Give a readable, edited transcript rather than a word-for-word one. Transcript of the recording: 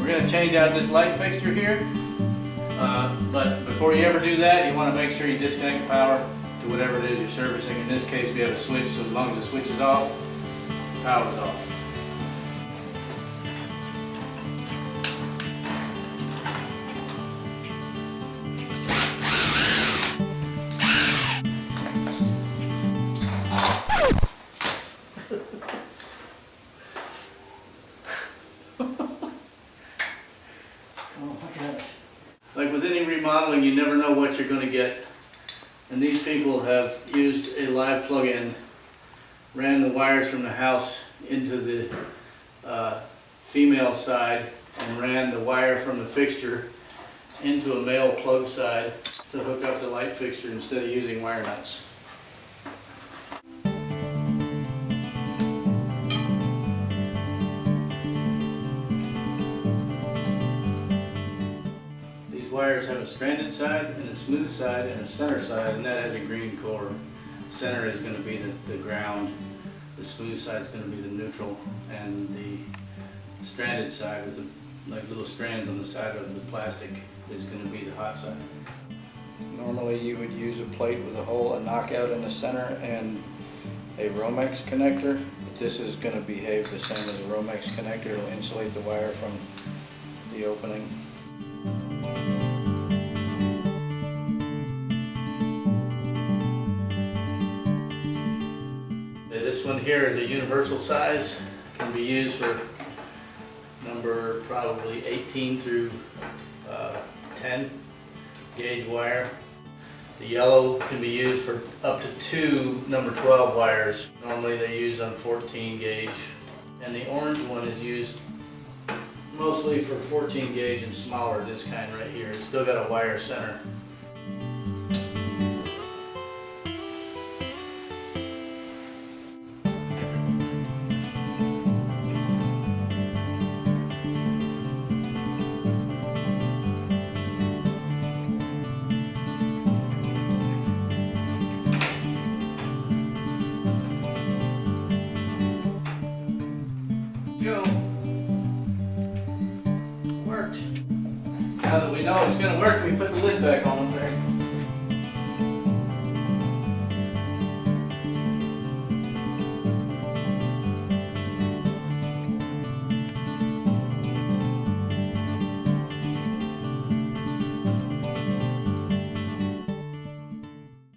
going to change out this light fixture here, but before you ever do that, you want to make sure you disconnect the power to whatever it is you're servicing. In this case, we have a switch, so as long as the switch is off, the power is off. Like with any remodeling, you never know what you're going to get. And these people have used a live plug-in, ran the wires from the house into the female side, and ran the wire from the fixture into a male plug side to hook up the light fixture instead of using wire nuts. Wires have a stranded side and a smooth side and a center side, and that has a green core. Center is going to be the ground, the smooth side is going to be the neutral, and the stranded side is like little strands on the side of the plastic is going to be the hot side. Normally you would use a plate with a hole, a knockout in the center, and a Romex connector, but this is going to behave the same as a Romex connector. It will insulate the wire from the opening. This one here is a universal size, can be used for number probably 18 through 10 gauge wire. The yellow can be used for up to 2 number 12 wires. Normally they use on 14 gauge. And the orange one is used mostly for 14 gauge and smaller, this kind right here. It's still got a wire center. Go. Worked. Now that we know it's going to work, we put the lid back on.